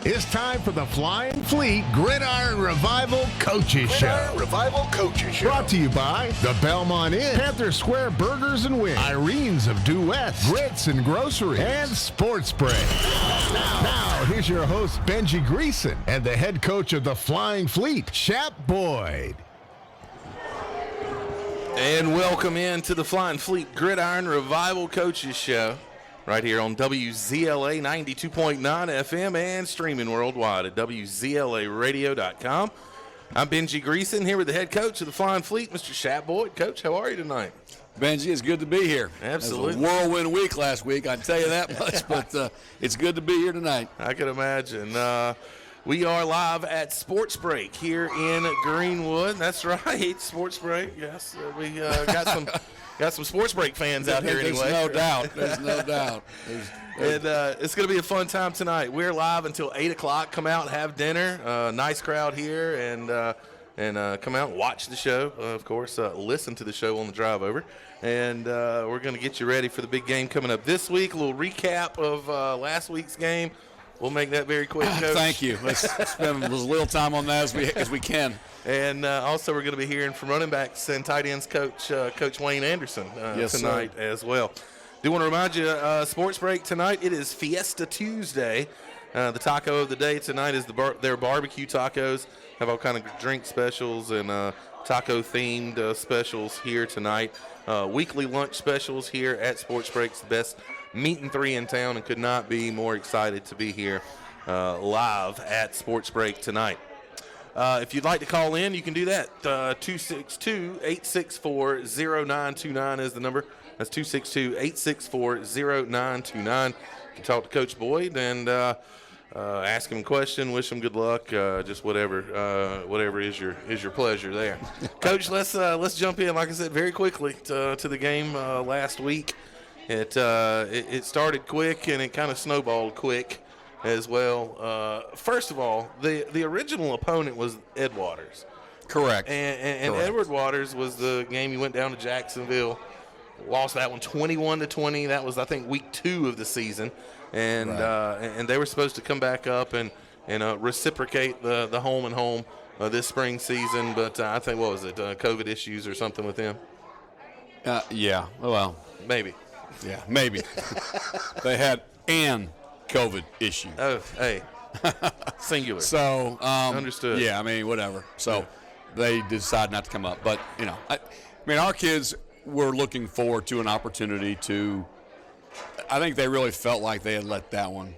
It's time for the Flying Fleet Gridiron Revival Coaches Show. Brought to you by the Belmont Inn, Panther Square Burgers and Wings, Irene's of Due West, Grits and Grocery, and Sports Break. Now, here's your host, Benji Greeson, and the head coach of the Flying Fleet, Shap Boyd. And welcome in to the Flying Fleet Gridiron Revival Coaches Show, right here on WZLA 92.9 FM and streaming worldwide at WZLAradio.com. I'm Benji Greeson here with the head coach of the Flying Fleet, Mr. Shap Boyd. Coach, how are you tonight? Benji, it's good to be here. Absolutely. It was a whirlwind week last week, I can tell you that much, but it's good to be here tonight. I can imagine. We are live at Sports Break here in Greenwood. That's right, Sports Break. Yes, we got some Sports Break fans out here anyway. There's no doubt. There's no doubt. And it's going to be a fun time tonight. We're live until 8 o'clock. Come out and have dinner. Nice crowd here, and come out and watch the show. Of course, listen to the show on the drive over. And we're going to get you ready for the big game coming up this week. A little recap of last week's game. We'll make that very quick, Coach. Thank you. Let's spend as little time on that as we can. And also we're going to be hearing from running backs and tight ends coach Coach Wayne Anderson tonight as well. Do want to remind you, Sports Break tonight, it is Fiesta Tuesday. The taco of the day tonight is their barbecue tacos. Have all kind of drink specials and taco-themed specials here tonight. Weekly lunch specials here at Sports Break's best meet and three in town, and could not be more excited to be here live at Sports Break tonight. If you'd like to call in, you can do that. 262-864-0929 is the number. That's 262-864-0929. You can talk to Coach Boyd and ask him a question, wish him good luck, just whatever is your pleasure there. Coach, let's jump in, like I said, very quickly to the game last week. It started quick and it kind of snowballed quick as well. First of all, the original opponent was Ed Waters. Correct. And Correct. Edward Waters was the game he went down to Jacksonville, lost that one 21-20. That was, I think, week 2 of the season. And right. And they were supposed to come back up and reciprocate the home and home this spring season. But I think, what was it, COVID issues or something with them? Yeah, well. Maybe. Yeah, maybe. They had an COVID issue. Oh, hey. Singular. So, understood. Yeah, I mean, whatever. So they decided not to come up. But, I mean, our kids were looking forward to an opportunity to – I think they really felt like they had let that one.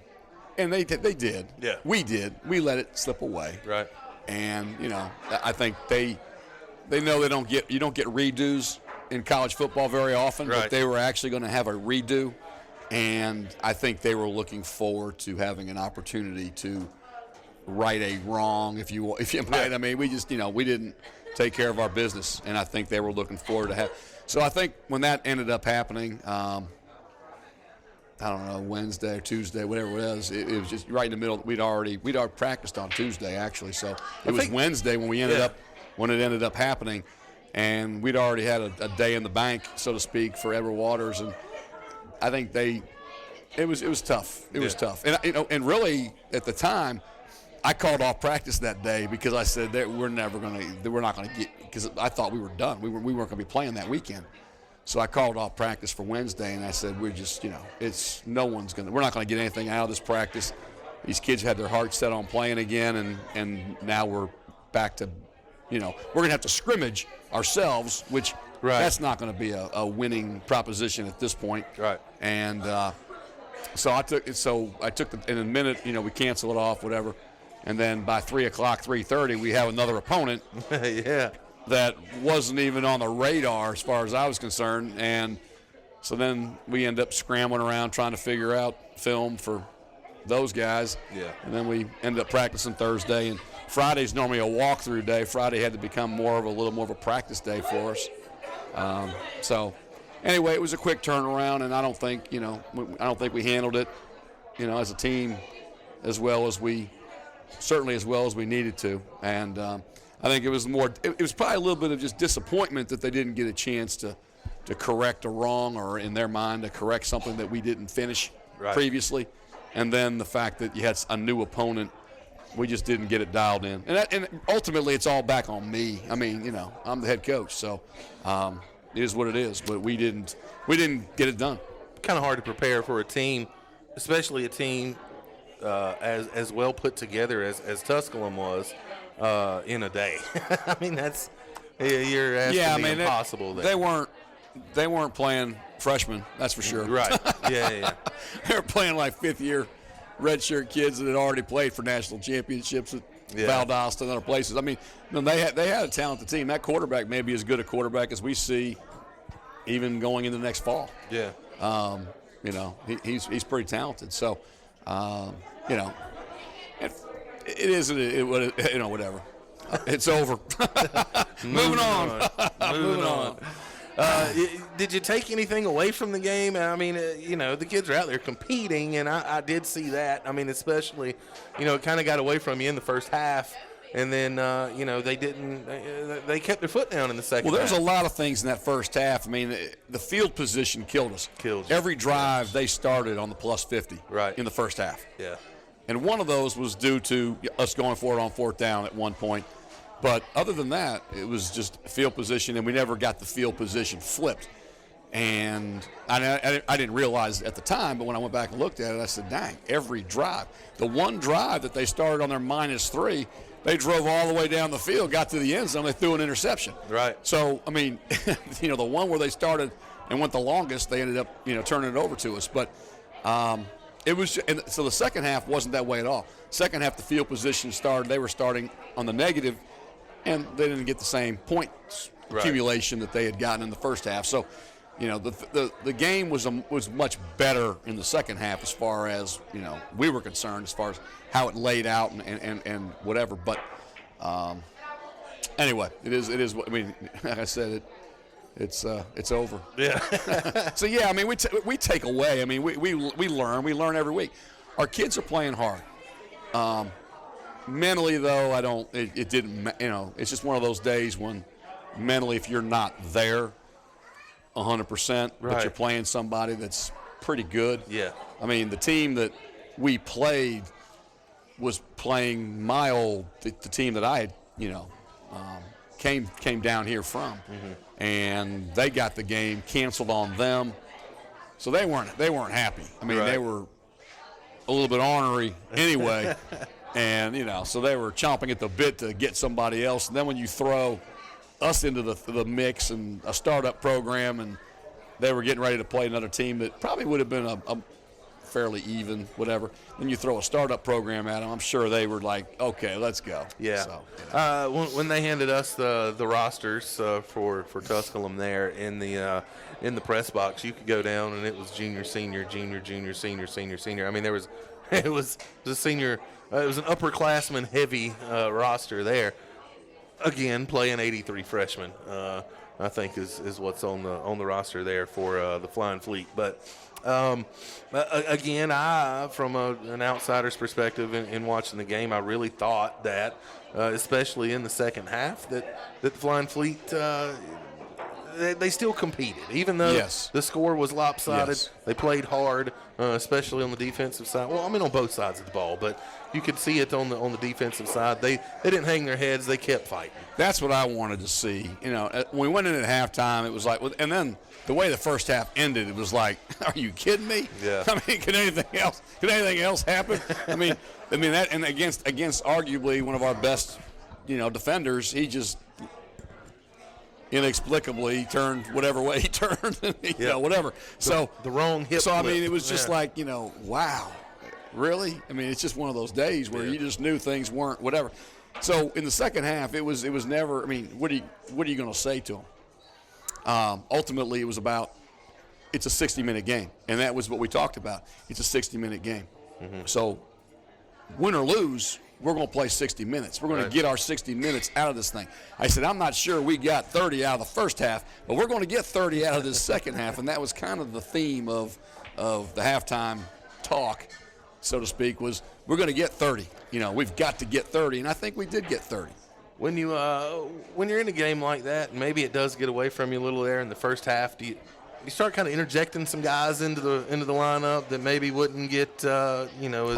And they did. Yeah. We did. We let it slip away. Right. And, I think they know you don't get redos in college football very often, right. But they were actually going to have a redo, and I think they were looking forward to having an opportunity to right a wrong, if you might. I mean, we just, we didn't take care of our business, and I think they were looking forward to have. So I think when that ended up happening, I don't know, Wednesday or Tuesday, whatever it was just right in the middle. We'd already practiced on Tuesday actually, so it was Wednesday when it ended up happening. And we'd already had a day in the bank, so to speak, for Edward Waters, and I think it was tough. It was tough, and and really at the time, I called off practice that day because I said that we're not going to get, because I thought we were done. We weren't going to be playing that weekend, so I called off practice for Wednesday, and I said we're just we're not going to get anything out of this practice. These kids had their hearts set on playing again, and now we're back to. We're going to have to scrimmage ourselves, which that's not going to be a winning proposition at this point. Right. And so I took in a minute, we cancel it off, whatever. And then by 3:30, we have another opponent. Yeah. That wasn't even on the radar as far as I was concerned. And so then we end up scrambling around trying to figure out film for those guys. Yeah. And then we ended up practicing Thursday, and Friday's normally a walkthrough day. Friday had to become a little more of a practice day for us. So anyway, it was a quick turnaround, and I don't think we handled it, as a team as well as we needed to. And I think it was probably a little bit of just disappointment that they didn't get a chance to correct a wrong, or in their mind to correct something that we didn't finish previously. and then the fact that you had a new opponent, we just didn't get it dialed in. And ultimately, it's all back on me. I mean, you know, I'm the head coach, so it is what it is. But we didn't get it done. Kind of hard to prepare for a team, especially a team as well put together as Tusculum was in a day. I mean, you're asking the impossible. They weren't playing freshmen, that's for sure. Right. Yeah. They were playing like fifth-year redshirt kids that had already played for national championships at Valdosta and other places. I mean, they had a talented team. That quarterback may be as good a quarterback as we see even going into the next fall. Yeah. You know, he's pretty talented. So, you know, it is, you know, whatever. It's over. Moving on. Did you take anything away from the game? I mean, you know, the kids are out there competing, and I did see that. I mean, especially, you know, it kind of got away from you in the first half, and then, you know, they kept their foot down in the second half. Well, there's a lot of things in that first half. I mean, the field position killed us. Every drive they started on the plus 50 in the first half. Yeah. And one of those was due to us going for it on fourth down at one point. But other than that, it was just field position, and we never got the field position flipped. And I didn't realize at the time, but when I went back and looked at it, I said, dang, every drive. The one drive that they started on their -3, they drove all the way down the field, got to the end zone, they threw an interception. Right. So, I mean, you know, the one where they started and went the longest, they ended up, you know, turning it over to us. But it was, and so the second half wasn't that way at all. Second half, the field position started, they were starting on the negative, and they didn't get the same points accumulation that they had gotten in the first half. So, you know, the game was much better in the second half as far as, you know, we were concerned, as far as how it laid out and whatever. But anyway, it is. I mean, like I said, it's over. Yeah. So yeah, I mean, we take away. I mean, we learn every week. Our kids are playing hard. Mentally, though, it didn't, you know, it's just one of those days when mentally, if you're not there 100%, but you're playing somebody that's pretty good. Yeah. I mean, the team that we played was playing the team that I had, you know, came down here from. Mm-hmm. And they got the game canceled on them. So they weren't happy. I mean, they were a little bit ornery anyway. And, you know, so they were chomping at the bit to get somebody else. And then when you throw us into the mix and a startup program, and they were getting ready to play another team that probably would have been a fairly even, whatever. Then you throw a startup program at them, I'm sure they were like, okay, let's go. Yeah. So, you know. When they handed us the rosters for Tusculum there in the press box, you could go down and it was junior, senior, junior, junior, senior, senior, senior. I mean, it was a senior. It was an upperclassman heavy roster there. Again, playing 83 freshmen, I think is what's on the roster there for the Flying Fleet. But again, from an outsider's perspective in watching the game, I really thought that, especially in the second half, that the Flying Fleet they still competed, even though the score was lopsided. Yes. They played hard, especially on the defensive side. Well, I mean on both sides of the ball, but you could see it on the defensive side. They didn't hang their heads. They kept fighting. That's what I wanted to see. You know, when we went in at halftime, it was like, and then the way the first half ended, it was like, are you kidding me? Yeah. I mean, can anything else happen? I mean that, and against arguably one of our best, you know, defenders, he just inexplicably turned whatever way he turned, you know, whatever. So the wrong hip. So I mean, it was just like, you know, wow, really? I mean, it's just one of those days where you just knew things weren't whatever. So in the second half, it was never. I mean, what are you going to say to him? Ultimately, it was about it's a 60-minute game, and that was what we talked about. It's a 60-minute game. Mm-hmm. So win or lose, we're going to play 60 minutes. We're going to get our 60 minutes out of this thing. I said, I'm not sure we got 30 out of the first half, but we're going to get 30 out of this second half, and that was kind of the theme of the halftime talk, so to speak, was we're going to get 30. You know, we've got to get 30, and I think we did get 30. When you're in a game like that, and maybe it does get away from you a little there in the first half, do you start kind of interjecting some guys into the lineup that maybe wouldn't get Well,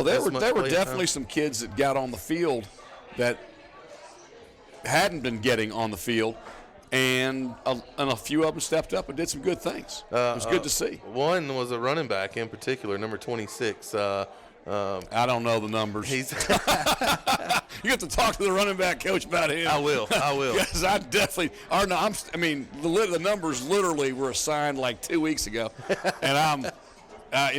there were definitely some kids that got on the field that hadn't been getting on the field, and a few of them stepped up and did some good things. It was good to see. One was a running back in particular, number 26. I don't know the numbers. You have to talk to the running back coach about him. I will. Because I definitely are. No, the numbers literally were assigned like 2 weeks ago, and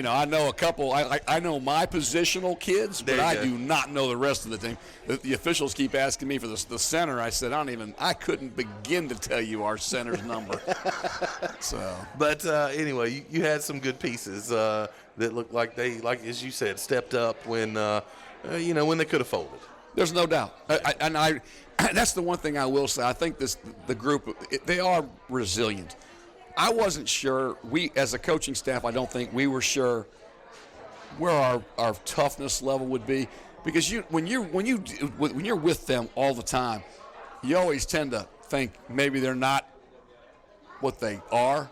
I know a couple. I know my positional kids, but I do not know the rest of the team. The officials keep asking me for the center. I said I couldn't begin to tell you our center's number. So, but anyway, you had some good pieces that looked like they, like as you said, stepped up when when they could have folded. There's no doubt, and that's the one thing I will say. I think the group, they are resilient. I wasn't sure. We, as a coaching staff, I don't think we were sure where our toughness level would be, because when you're with them all the time, you always tend to think maybe they're not what they are.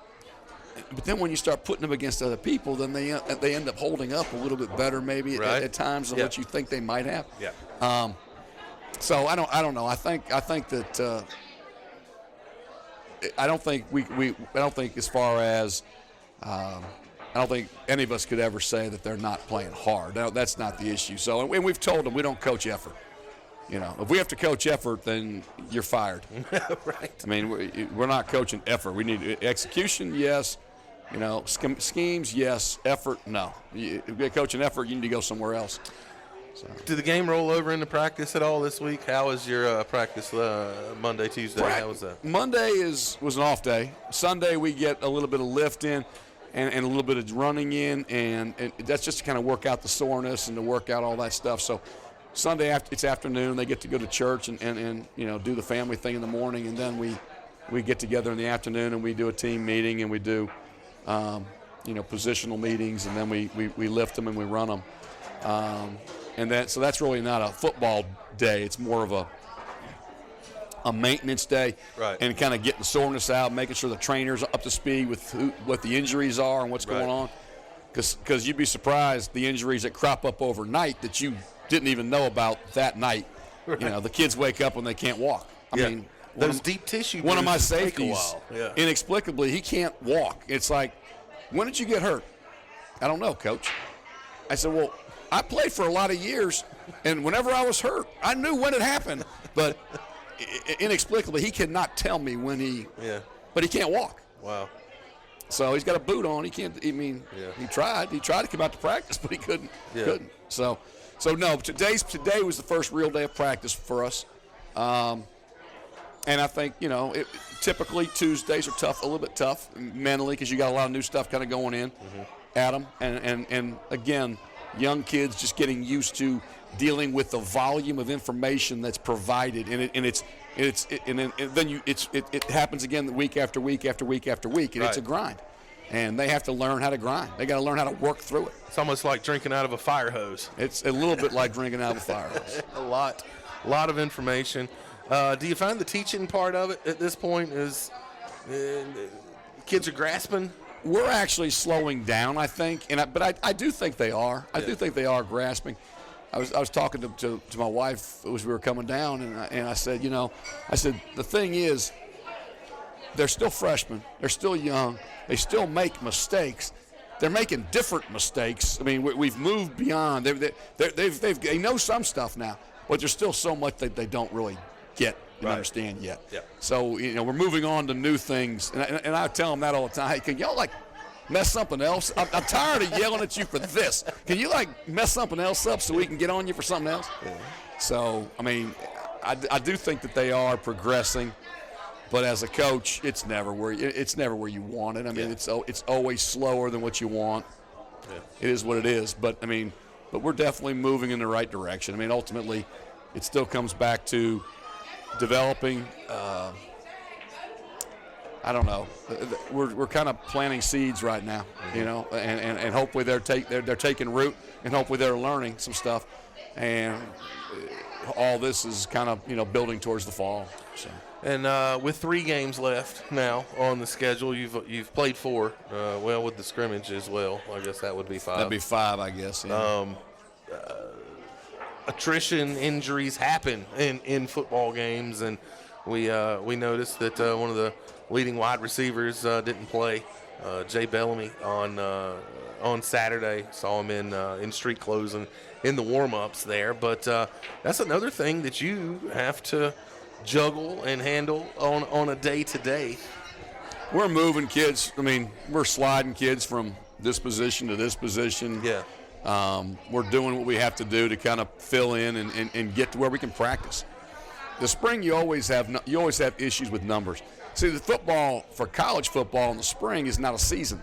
But then when you start putting them against other people, then they end up holding up a little bit better maybe at times than what you think they might have. Yeah. So I don't know. I think that. I don't think as far as I don't think any of us could ever say that they're not playing hard. Now, that's not the issue. So, and we've told them we don't coach effort. If we have to coach effort, then you're fired. Right. I mean, we're not coaching effort. We need execution, yes. Schemes, yes. Effort, no. If you're coaching effort, you need to go somewhere else. So. Did the game roll over into practice at all this week? How was your practice Monday, Tuesday? How was that? Monday was an off day. Sunday we get a little bit of lift in and a little bit of running in, and that's just to kind of work out the soreness and to work out all that stuff. So Sunday it's afternoon. They get to go to church and do the family thing in the morning, and then we get together in the afternoon and we do a team meeting and we do positional meetings, and then we lift them and we run them. So that's really not a football day. It's more of a maintenance day, right? And kind of getting the soreness out, making sure the trainer's up to speed with what the injuries are and what's going on. Because you'd be surprised the injuries that crop up overnight that you didn't even know about that night. Right. The kids wake up when they can't walk. I mean, those deep tissue. One of my safeties, inexplicably, he can't walk. It's like, when did you get hurt? I don't know, Coach. I said, well, I played for a lot of years, and whenever I was hurt, I knew when it happened. But inexplicably, he cannot tell me when but he can't walk. Wow. So he's got a boot on. He can't. He tried. He tried to come out to practice, but he couldn't. Yeah. Couldn't. So no. Today was the first real day of practice for us, and I think typically Tuesdays are tough, a little bit tough mentally, because you got a lot of new stuff kind of going in at them, and again, young kids just getting used to dealing with the volume of information that's provided, and it happens again week after week after week after week, and It's a grind, and they have to learn how to grind. They got to learn how to work through it. It's almost like drinking out of a fire hose. It's a little bit like drinking out of a fire hose. A lot of information. Do you find the teaching part of it at this point is kids are grasping? We're actually slowing down, I think, but I do think they are. I do think they are grasping. I was talking to my wife as we were coming down, and I said, the thing is, they're still freshmen, they're still young, they still make mistakes. They're making different mistakes. I mean, we've moved beyond. They know some stuff now, but there's still so much that they don't really get and understand yet. Yeah. So we're moving on to new things, and I tell them that all the time. Hey, can y'all mess something else? I'm tired of yelling at you for this. Can you mess something else up so we can get on you for something else? Yeah. So I mean, I do think that they are progressing, but as a coach, it's never where you want it. I mean, it's always slower than what you want. Yeah. It is what it is. But we're definitely moving in the right direction. I mean, ultimately, it still comes back to developing I don't know. We're kind of planting seeds right now, you know, and hopefully they're taking root, and hopefully they're learning some stuff, and all this is kind of, you know, building towards the fall. So. And with 3 games left now on the schedule, you've played 4. Well, with the scrimmage as well, I guess that would be 5. That'd be 5, I guess. Yeah. Attrition, injuries happen in football games, and we noticed that one of the leading wide receivers didn't play. Jay Bellamy on Saturday, saw him in street clothes and in the warm-ups there. But that's another thing that you have to juggle and handle on a day-to-day. We're moving kids. I mean, we're sliding kids from this position to this position. Yeah. We're doing what we have to do to kind of fill in and get to where we can practice. The spring, you always have issues with numbers. See, the football for college football in the spring is not a season.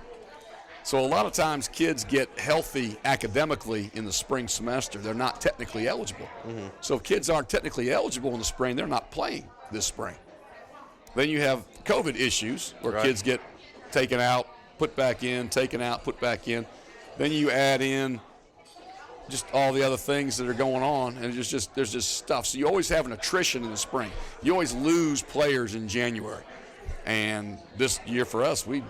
So a lot of times kids get healthy academically in the spring semester. They're not technically eligible. Mm-hmm. So if kids aren't technically eligible in the spring, they're not playing this spring. Then you have COVID issues where kids get taken out, put back in, taken out, put back in. Then you add in just all the other things that are going on, and there's just stuff. So you always have an attrition in the spring. You always lose players in January. And this year for us, we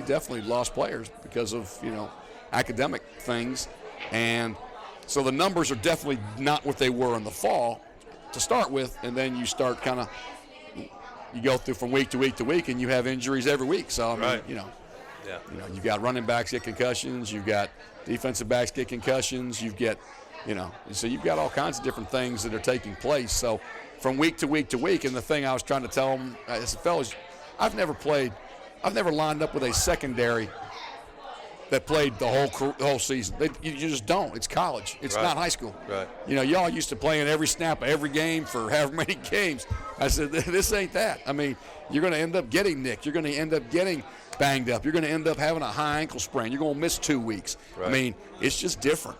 definitely lost players because of, you know, academic things. And so the numbers are definitely not what they were in the fall to start with, and then you start kind of, you go through from week to week to week, and you have injuries every week. So, I mean, you know, you've got running backs get concussions, you've got defensive backs get concussions, you've got, you know, so you've got all kinds of different things that are taking place. So from week to week to week, and the thing I was trying to tell them as a fellows, I've never lined up with a secondary that played the whole season. You just don't. It's college. It's not high school. Right. You know, y'all used to playing every snap of every game for however many games. I said, this ain't that. I mean, you're going to end up getting nicked. You're going to end up getting banged up. You're going to end up having a high ankle sprain. You're going to miss 2 weeks. Right. I mean, it's just different.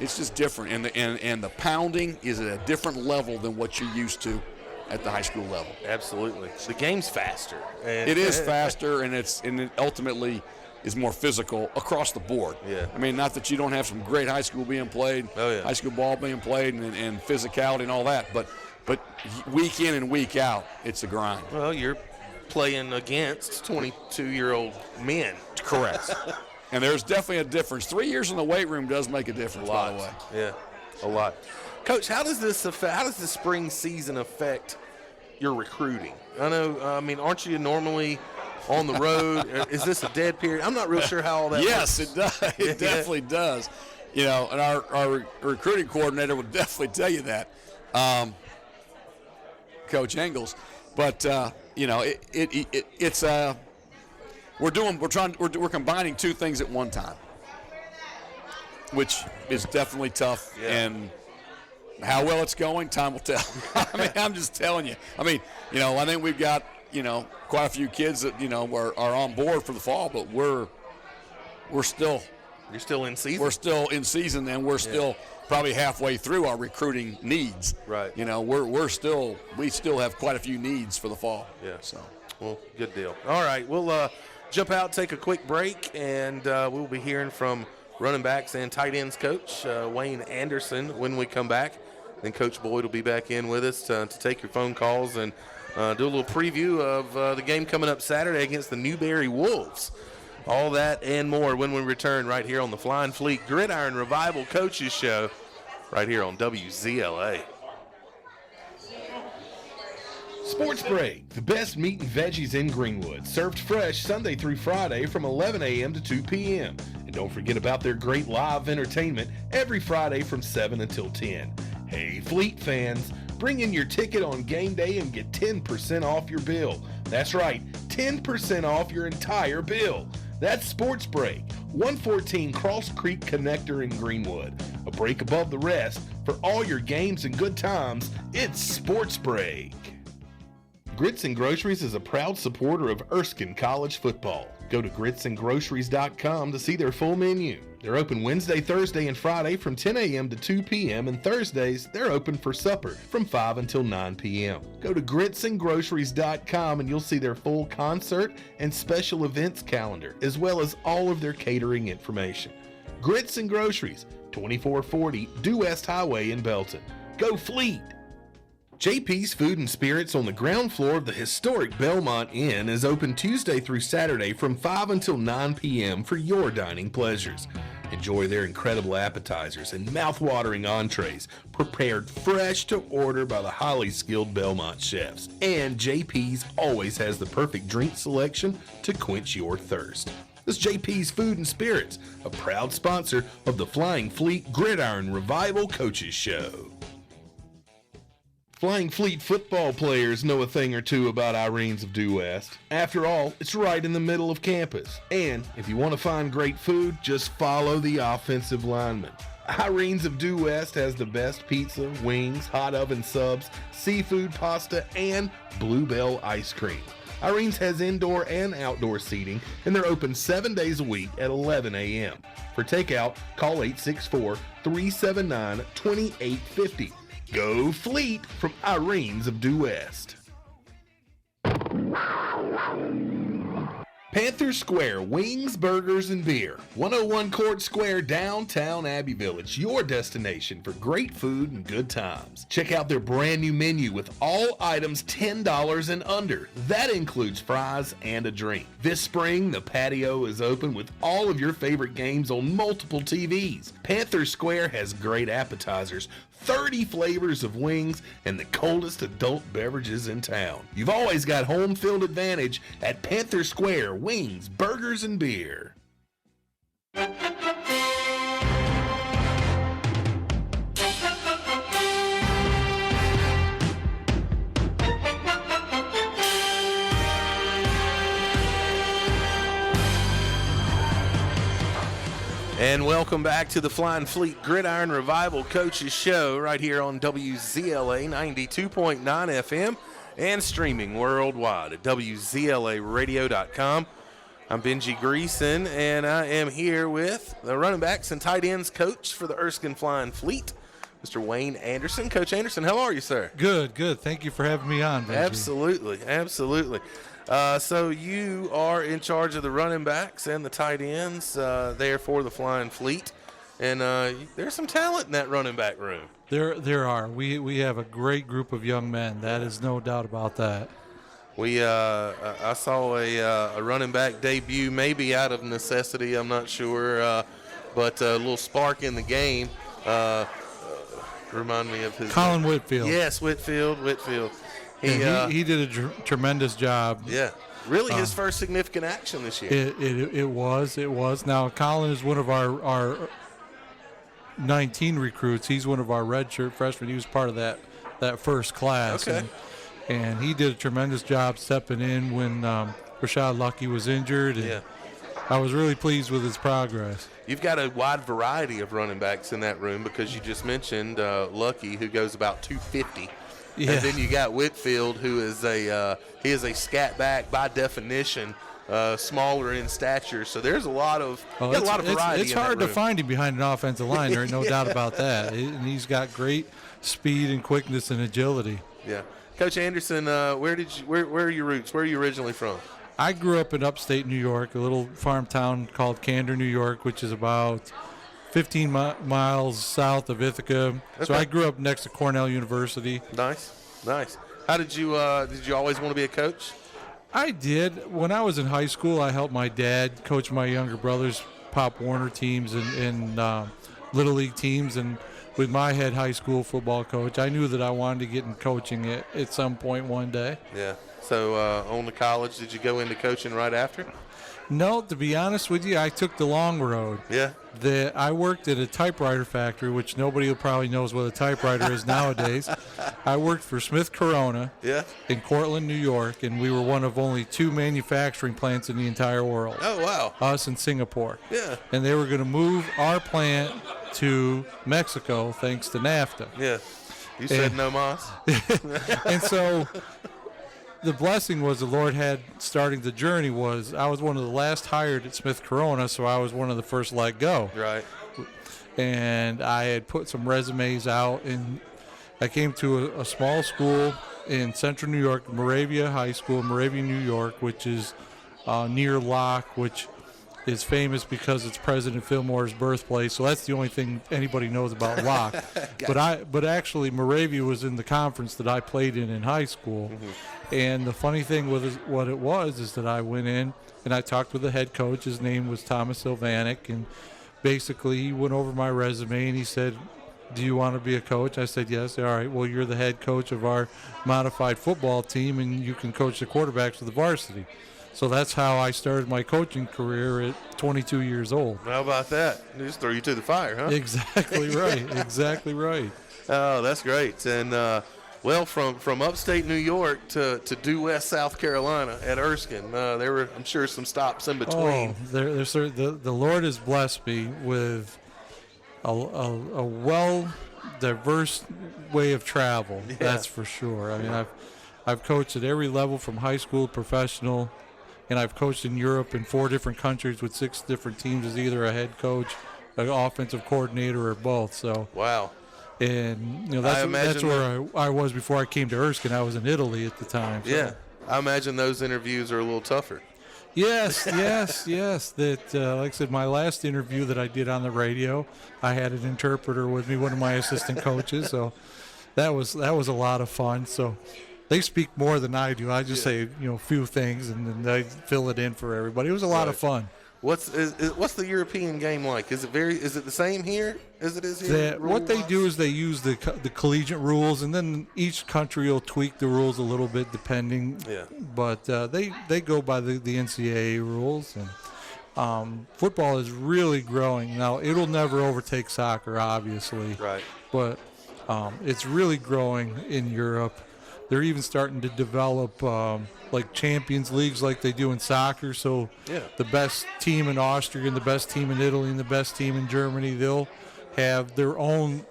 It's just different. And the pounding is at a different level than what you're used to at the high school level. Absolutely. The game's faster. It is faster, and it ultimately is more physical across the board. Yeah. I mean, not that you don't have some great high school being played, high school ball being played, and physicality and all that, but week in and week out, it's a grind. Well, you're playing against 22-year-old men. Correct. And there's definitely a difference. 3 years in the weight room does make a difference, by the way. Yeah, a lot. Coach, how does the spring season affect your recruiting? I mean, aren't you normally on the road? Is this a dead period? I'm not real sure how all that works. Yes, it does. It definitely does. You know, and our recruiting coordinator would definitely tell you that, Coach Engels. But you know, it's we're combining 2 things at one time, which is definitely tough. Yeah. And how well it's going, time will tell. I mean, I'm just telling you. I mean, you know, I think we've got, you know, quite a few kids that, you know, are on board for the fall, but we're still. You're still in season. We're still in season, and we're still probably halfway through our recruiting needs. Right. You know, we still have quite a few needs for the fall. Yeah. So. Well, good deal. All right, we'll jump out, take a quick break, and we'll be hearing from running backs and tight ends coach Wayne Anderson when we come back. Then Coach Boyd will be back in with us to take your phone calls and do a little preview of the game coming up Saturday against the Newberry Wolves. All that and more when we return right here on the Flying Fleet Gridiron Revival Coaches Show right here on WZLA. Sports Break, the best meat and veggies in Greenwood, served fresh Sunday through Friday from 11 a.m. to 2 p.m. And don't forget about their great live entertainment every Friday from 7 until 10. Hey, Fleet fans, bring in your ticket on game day and get 10% off your bill. That's right, 10% off your entire bill. That's Sports Break, 114 Cross Creek Connector in Greenwood. A break above the rest for all your games and good times. It's Sports Break. Grits and Groceries is a proud supporter of Erskine College football. Go to gritsandgroceries.com to see their full menu. They're open Wednesday, Thursday, and Friday from 10 a.m. to 2 p.m. and Thursdays they're open for supper from 5 until 9 p.m. Go to gritsandgroceries.com and you'll see their full concert and special events calendar, as well as all of their catering information. Grits and Groceries, 2440 Due West Highway in Belton. Go Fleet! JP's Food and Spirits on the ground floor of the historic Belmont Inn is open Tuesday through Saturday from 5 until 9 p.m. for your dining pleasures. Enjoy their incredible appetizers and mouth-watering entrees, prepared fresh to order by the highly skilled Belmont chefs. And JP's always has the perfect drink selection to quench your thirst. This is JP's Food and Spirits, a proud sponsor of the Flying Fleet Gridiron Revival Coaches Show. Flying Fleet football players know a thing or two about Irene's of Due West. After all, it's right in the middle of campus. And if you want to find great food, just follow the offensive lineman. Irene's of Due West has the best pizza, wings, hot oven subs, seafood pasta, and Bluebell ice cream. Irene's has indoor and outdoor seating, and they're open 7 days a week at 11 a.m. For takeout, call 864-379-2850. Go Fleet from Irene's of Due West. Panther Square Wings, Burgers, and Beer. 101 Court Square, downtown Abbey Village. Your destination for great food and good times. Check out their brand new menu with all items $10 and under. That includes fries and a drink. This spring, the patio is open with all of your favorite games on multiple TVs. Panther Square has great appetizers, 30 flavors of wings, and the coldest adult beverages in town. You've always got home field advantage at Panther Square Wings, Burgers, and Beer. And welcome back to the Flying Fleet Gridiron Revival Coaches Show right here on WZLA 92.9 FM and streaming worldwide at WZLAradio.com. I'm Benji Greeson, and I am here with the running backs and tight ends coach for the Erskine Flying Fleet, Mr. Wayne Anderson. Coach Anderson, how are you, sir? Good, good. Thank you for having me on, Benji. Absolutely, absolutely. So you are in charge of the running backs and the tight ends there for the Flying Fleet, and there's some talent in that running back room. There are. We have a great group of young men. That is no doubt about that. I saw a running back debut, maybe out of necessity, I'm not sure, but a little spark in the game. Remind me of his Colin name. Whitfield. Yes, Whitfield. He did a tremendous job. Yeah, really his first significant action this year. It was. Now, Colin is one of our 19 recruits. He's one of our redshirt freshmen. He was part of that first class. Okay. And he did a tremendous job stepping in when Rashad Lucky was injured. And I was really pleased with his progress. You've got a wide variety of running backs in that room because you just mentioned Lucky, who goes about 250. Yeah. And then you got Whitfield, who is a scat back by definition, smaller in stature. So there's a lot of variety. It's hard to find him behind an offensive line. There ain't no doubt about that. And he's got great speed and quickness and agility. Yeah, Coach Anderson, where are your roots? Where are you originally from? I grew up in upstate New York, a little farm town called Candor, New York, which is about 15 miles south of Ithaca. Okay. So I grew up next to Cornell University. Nice. How did you always want to be a coach? I did. When I was in high school, I helped my dad coach my younger brother's Pop Warner teams and Little League teams. And with my head high school football coach, I knew that I wanted to get in coaching at some point one day. Yeah. So on to college, did you go into coaching right after? No, to be honest with you, I took the long road. Yeah. I worked at a typewriter factory, which nobody probably knows what a typewriter is nowadays. I worked for Smith Corona in Cortland, New York, and we were one of only 2 manufacturing plants in the entire world. Oh, wow. Us and Singapore. Yeah. And they were going to move our plant to Mexico thanks to NAFTA. Yeah. You said no mas. And so the blessing was the Lord had starting the journey was I was one of the last hired at Smith Corona, so I was one of the first let go. Right. And I had put some resumes out, and I came to a small school in central New York, Moravia High School, Moravia, New York, which is near Locke, which is famous because it's President Fillmore's birthplace. So that's the only thing anybody knows about Locke. But actually, Moravia was in the conference that I played in high school. Mm-hmm. And the funny thing with what it was is that I went in and I talked with the head coach. His name was Thomas Silvanic, and basically he went over my resume and he said, "Do you want to be a coach?" I said, "Yes." "All right, well, you're the head coach of our modified football team, and you can coach the quarterbacks of the varsity." So that's how I started my coaching career at 22 years old. How about that? They just throw you to the fire, huh? Exactly right. Exactly right. Oh, that's great. And, well, from upstate New York to due west South Carolina at Erskine, there were, I'm sure, some stops in between. The Lord has blessed me with a well diverse way of travel. Yeah. That's for sure. I mean, I've coached at every level from high school to professional, and I've coached in Europe in 4 different countries with 6 different teams as either a head coach, an offensive coordinator, or both. So wow. And that's where I was before I came to Erskine. I was in Italy at the time. So. Yeah, I imagine those interviews are a little tougher. Yes. That, like I said, my last interview that I did on the radio, I had an interpreter with me, one of my assistant coaches. So that was a lot of fun. So they speak more than I do. I just say a few things and then they fill it in for everybody. It was a lot of fun. What's the European game like? Is it the same here as it is here? What they do is they use the collegiate rules, and then each country will tweak the rules a little bit depending. Yeah. But they go by the NCAA rules, and football is really growing now. It'll never overtake soccer, obviously. Right. But it's really growing in Europe. They're even starting to develop like Champions Leagues like they do in soccer. So the best team in Austria and the best team in Italy and the best team in Germany, they'll have their own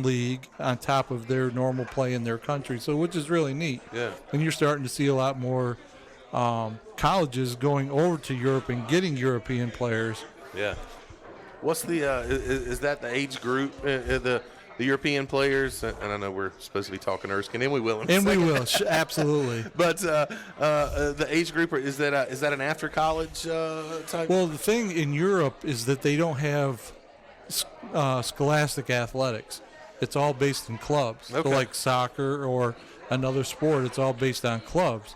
league on top of their normal play in their country. So which is really neat. Yeah. And you're starting to see a lot more colleges going over to Europe and getting European players. Yeah. What's the is that the age group the European players, and I know we're supposed to be talking Erskine, and we will in a second. We will, absolutely. But the age group, is that an after college type? Well, the thing in Europe is that they don't have scholastic athletics. It's all based in clubs. Okay. So like soccer or another sport, it's all based on clubs.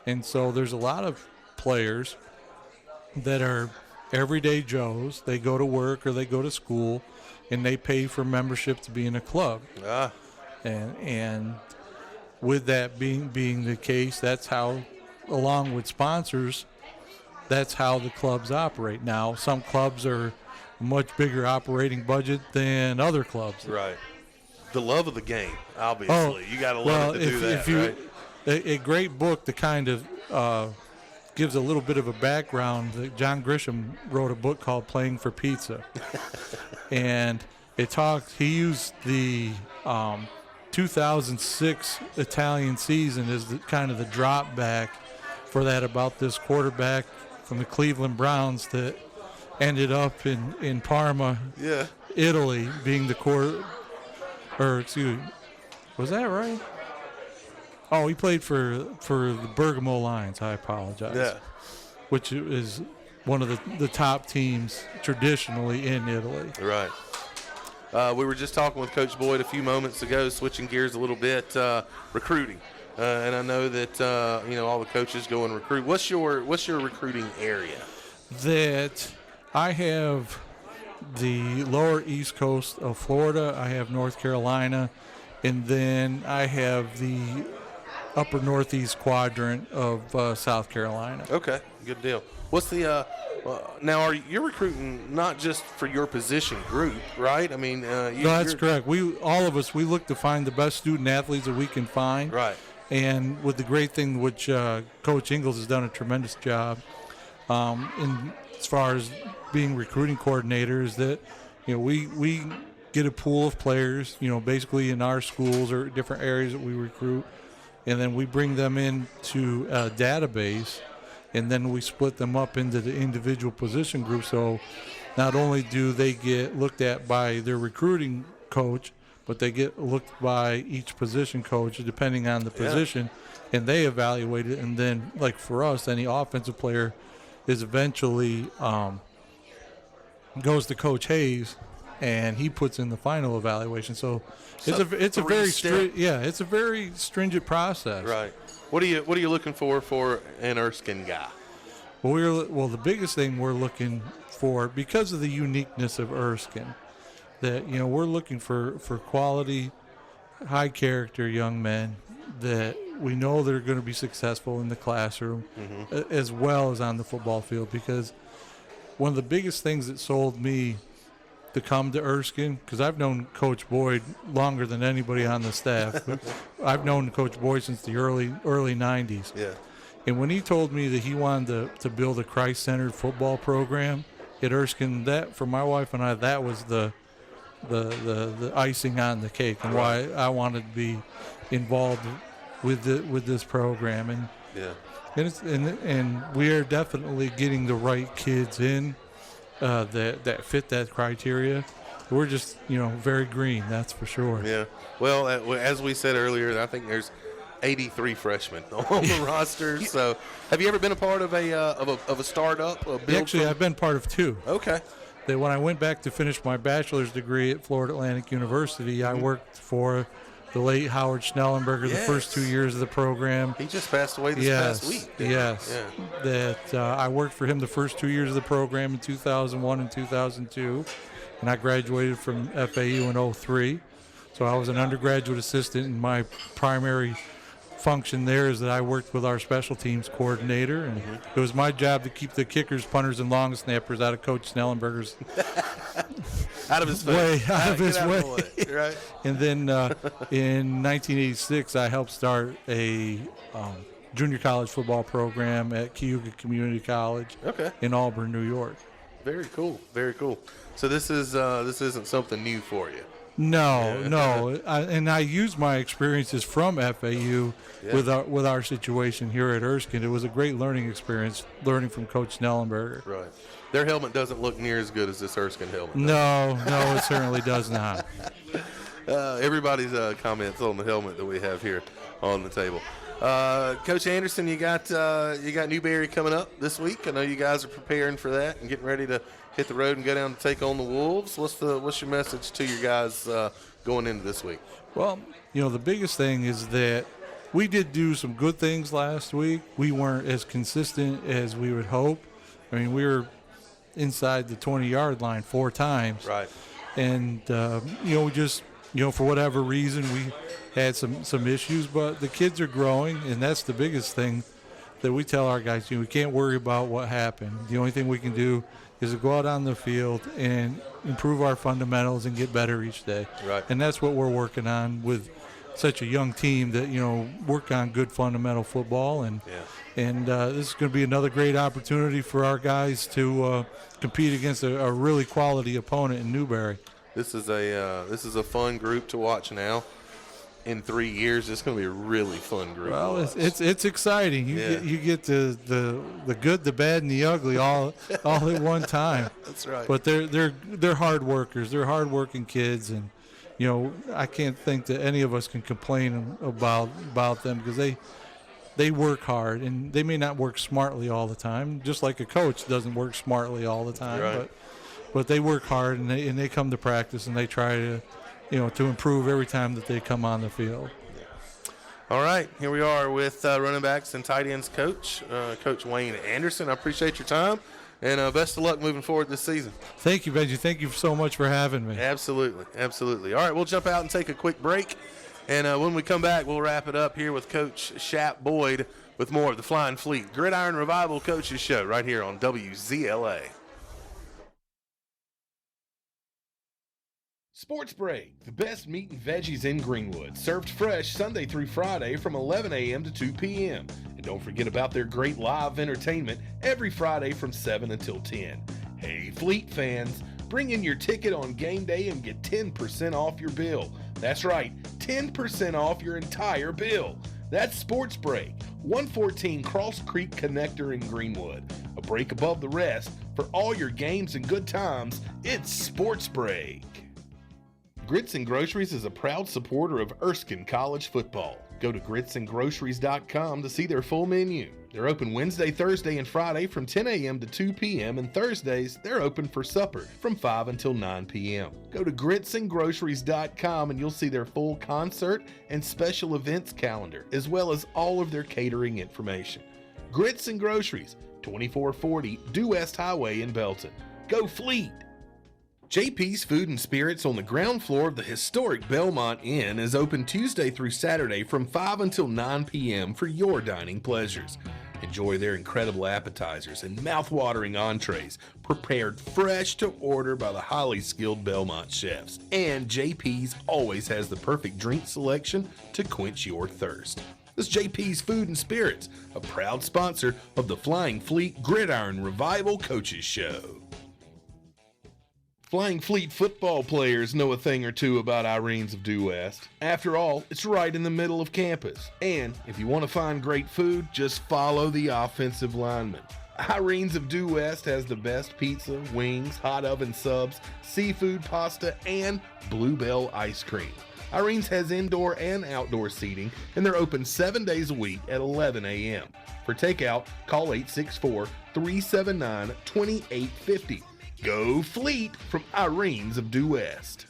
And so there's a lot of players that are everyday Joes. They go to work or they go to school, and they pay for membership to be in a club. And with that being the case, that's how, along with sponsors, that's how the clubs operate. Now, some clubs are a much bigger operating budget than other clubs. Right. The love of the game, obviously. You got to love it to do that, right? A great book that kind of gives a little bit of a background. John Grisham wrote a book called Playing for Pizza. And he used the 2006 Italian season as kind of the drop back for that, about this quarterback from the Cleveland Browns that ended up in Parma, Italy, being the was that right? Oh, he played for the Bergamo Lions. I apologize. Yeah. Which is one of the top teams traditionally in Italy. Right. We were just talking with Coach Boyd a few moments ago, switching gears a little bit, recruiting. And I know that all the coaches go and recruit. What's your recruiting area? That I have the lower east coast of Florida. I have North Carolina, and then I have the upper northeast quadrant of South Carolina. Okay, good deal. What's the now? You're recruiting not just for your position group, right? I mean, no, that's correct. All of us look to find the best student athletes that we can find. Right. And with the great thing, which Coach Ingalls has done a tremendous job in as far as being recruiting coordinators, that we get a pool of players, basically in our schools or different areas that we recruit, and then we bring them into a database, and then we split them up into the individual position groups. So not only do they get looked at by their recruiting coach, but they get looked by each position coach depending on the position, and they evaluate it. And then, like for us, any offensive player is eventually goes to Coach Hayes, and he puts in the final evaluation. So it's a very stringent process. Right. What are you looking for an Erskine guy? Well, the biggest thing we're looking for, because of the uniqueness of Erskine, that we're looking for quality, high character young men that we know they're going to be successful in the classroom as well as on the football field. Because one of the biggest things that sold me to come to Erskine, because I've known Coach Boyd longer than anybody on the staff. I've known Coach Boyd since the early 90s. Yeah. And when he told me that he wanted to build a Christ-centered football program at Erskine, that for my wife and I, that was the icing on the cake, and why I wanted to be involved with this program. And and we are definitely getting the right kids in that fit that criteria. We're just very green, that's for sure. Yeah. Well, as we said earlier, I think there's 83 freshmen on the roster. So, have you ever been a part of a startup? Actually, I've been part of two. Okay. That when I went back to finish my bachelor's degree at Florida Atlantic University, I worked for the late Howard Schnellenberger the first 2 years of the program. He just passed away this past week. Yes. Yeah. That I worked for him the first 2 years of the program in 2001 and 2002, and I graduated from FAU in 2003. So I was an undergraduate assistant, and my primary function there is that I worked with our special teams coordinator, and it was my job to keep the kickers, punters, and long snappers out of Coach Snellenberger's out of his way. Right. And then in 1986, I helped start a junior college football program at Cayuga Community College in Auburn, New York. Very cool. Very cool. So this isn't something new for you. No. And I used my experiences from FAU with our situation here at Erskine. It was a great learning experience, learning from Coach Snellenberger. Right. Their helmet doesn't look near as good as this Erskine helmet. No, it certainly does not. Everybody's comments on the helmet that we have here on the table. Coach Anderson, you got Newberry coming up this week. I know you guys are preparing for that and getting ready to hit the road and go down to take on the Wolves. What's your message to your guys going into this week? Well, the biggest thing is that we did do some good things last week. We weren't as consistent as we would hope. I mean, we were inside the 20-yard line 4 times. Right. And, we just, for whatever reason, we had some issues. But the kids are growing, and that's the biggest thing that we tell our guys. We can't worry about what happened. The only thing we can do is to go out on the field and improve our fundamentals and get better each day. Right. And that's what we're working on with such a young team that, work on good fundamental football. And this is going to be another great opportunity for our guys to compete against a really quality opponent in Newberry. This is a fun group to watch now. In 3 years, it's going to be a really fun group. Well, it's exciting. You get the good, the bad, and the ugly all at one time. That's right. But they're hard workers. They're hard-working kids, and I can't think that any of us can complain about them, because they work hard, and they may not work smartly all the time. Just like a coach doesn't work smartly all the time, right. but they work hard, and they come to practice, and they try to improve every time that they come on the field. All right, here we are with running backs and tight ends coach, Coach Wayne Anderson. I appreciate your time, and best of luck moving forward this season. Thank you, Benji. Thank you so much for having me. Absolutely. All right, we'll jump out and take a quick break, and when we come back, we'll wrap it up here with Coach Shap Boyd with more of the Flying Fleet Gridiron Revival Coaches Show right here on WZLA. Sports Break, the best meat and veggies in Greenwood, served fresh Sunday through Friday from 11 a.m. to 2 p.m. And don't forget about their great live entertainment every Friday from 7 until 10. Hey, Fleet fans, bring in your ticket on game day and get 10% off your bill. That's right, 10% off your entire bill. That's Sports Break, 114 Cross Creek Connector in Greenwood. A break above the rest. For all your games and good times, it's Sports Break. Grits and Groceries is a proud supporter of Erskine College football. Go to gritsandgroceries.com to see their full menu. They're open Wednesday, Thursday, and Friday from 10 a.m. to 2 p.m. and Thursdays, they're open for supper from 5 until 9 p.m. Go to gritsandgroceries.com and you'll see their full concert and special events calendar, as well as all of their catering information. Grits and Groceries, 2440 Due West Highway in Belton. Go Fleet! JP's Food and Spirits on the ground floor of the historic Belmont Inn is open Tuesday through Saturday from 5 until 9 p.m. for your dining pleasures. Enjoy their incredible appetizers and mouth-watering entrees, prepared fresh to order by the highly skilled Belmont chefs. And JP's always has the perfect drink selection to quench your thirst. This is JP's Food and Spirits, a proud sponsor of the Flying Fleet Gridiron Revival Coaches Show. Flying Fleet football players know a thing or two about Irene's of Due West. After all, it's right in the middle of campus. And if you want to find great food, just follow the offensive lineman. Irene's of Due West has the best pizza, wings, hot oven subs, seafood pasta, and Bluebell ice cream. Irene's has indoor and outdoor seating, and they're open 7 days a week at 11 a.m. For takeout, call 864-379-2850. Go Fleet from Irene's of Due West.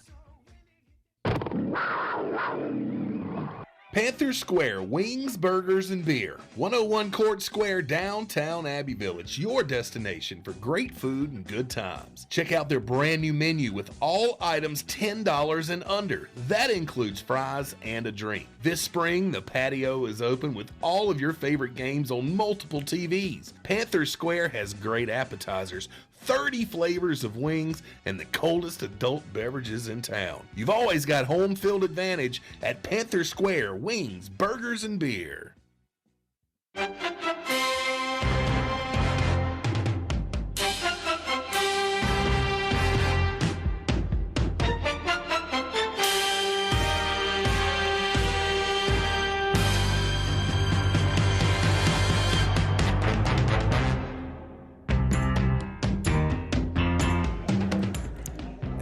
Panther Square Wings, Burgers, and Beer. 101 Court Square, downtown Abbeville. It's your destination for great food and good times. Check out their brand new menu with all items $10 and under. That includes fries and a drink. This spring, the patio is open with all of your favorite games on multiple TVs. Panther Square has great appetizers, 30 flavors of wings, and the coldest adult beverages in town. You've always got home field advantage at Panther Square Wings, Burgers, and Beer.